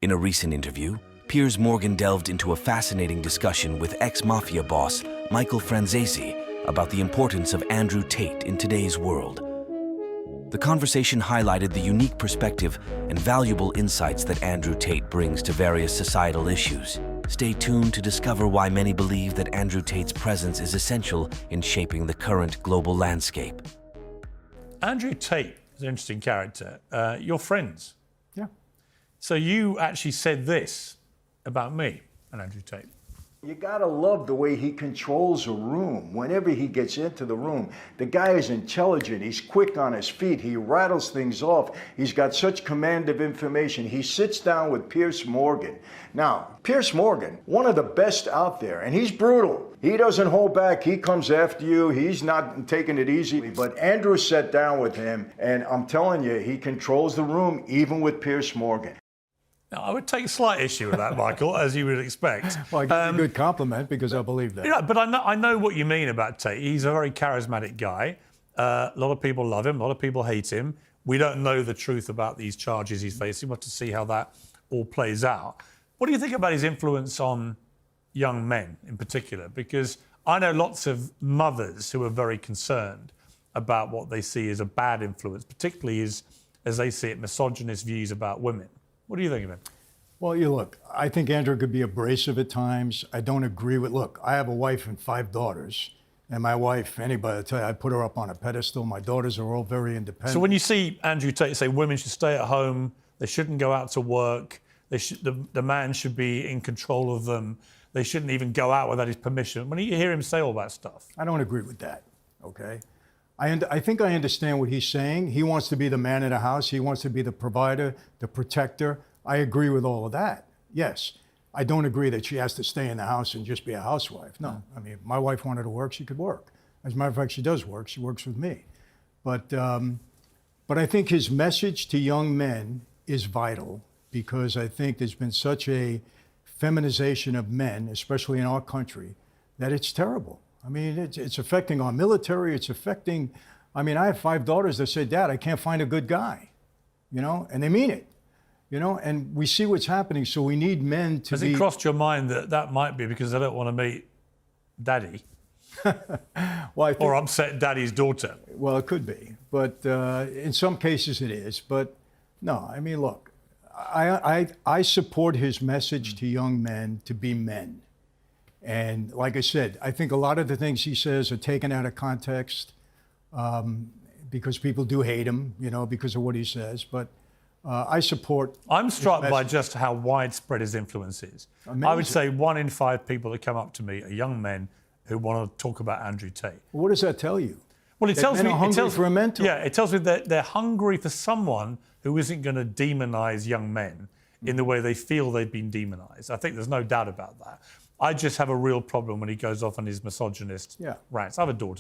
In a recent interview, Piers Morgan delved into a fascinating discussion with ex-Mafia boss Michael Franzese about the importance of Andrew Tate in today's world. The conversation highlighted the unique perspective and valuable insights that Andrew Tate brings to various societal issues. Stay tuned to discover why many believe that Andrew Tate's presence is essential in shaping the current global landscape. Andrew Tate is an interesting character. You're friends. Yeah. So you actually said this about me and Andrew Tate. You gotta love the way he controls a room. Whenever he gets into the room, the guy is intelligent, he's quick on his feet, he rattles things off, he's got such command of information. He sits down with Piers Morgan. Now, Piers Morgan, one of the best out there, and he's brutal. He doesn't hold back, he comes after you, he's not taking it easy. But Andrew sat down with him, and I'm telling you, he controls the room, even with Piers Morgan. Now, I would take slight issue with that, Michael, as you would expect. Well, I give you a good compliment because I believe that. Yeah, but I know what you mean about Tate. He's a very charismatic guy. A lot of people love him. A lot of people hate him. We don't know the truth about these charges he's facing. We'll have to see how that all plays out. What do you think about his influence on young men in particular? Because I know lots of mothers who are very concerned about what they see as a bad influence, particularly as they see it, misogynist views about women. What do you think of him? Well, look, I think Andrew could be abrasive at times. I don't agree with, look, I have a wife and 5 daughters. And my wife, anybody will tell you, I put her up on a pedestal. My daughters are all very independent. So when you see Andrew Tate say women should stay at home, they shouldn't go out to work, the man should be in control of them, they shouldn't even go out without his permission. When you hear him say all that stuff. I don't agree with that, okay? I think I understand what he's saying. He wants to be the man in the house. He wants to be the provider, the protector. I agree with all of that, yes. I don't agree that she has to stay in the house and just be a housewife. No, I mean, if my wife wanted to work, she could work. As a matter of fact, she does work. She works with me. But I think his message to young men is vital because I think there's been such a feminization of men, especially in our country, that it's terrible. I mean, it's affecting our military. It's affecting, I mean, I have 5 daughters that say, Dad, I can't find a good guy, you know, and they mean it, you know, and we see what's happening. So we need men to Has it crossed your mind that that might be because they don't want to meet Daddy? Well, or upset Daddy's daughter? Well, it could be, but in some cases it is. But no, I mean, look, I support his message to young men to be men. And like I said, I think a lot of the things he says are taken out of context because people do hate him, you know, because of what he says. But I support. I'm struck by just how widespread his influence is. Amazing. I would say 1 in 5 people that come up to me are young men who want to talk about Andrew Tate. What does that tell you? Well, it tells me men are hungry for a mentor. Yeah, it tells me that they're hungry for someone who isn't going to demonize young men in the way they feel they've been demonized. I think there's no doubt about that. I just have a real problem when he goes off on his misogynist rants. I have a daughter.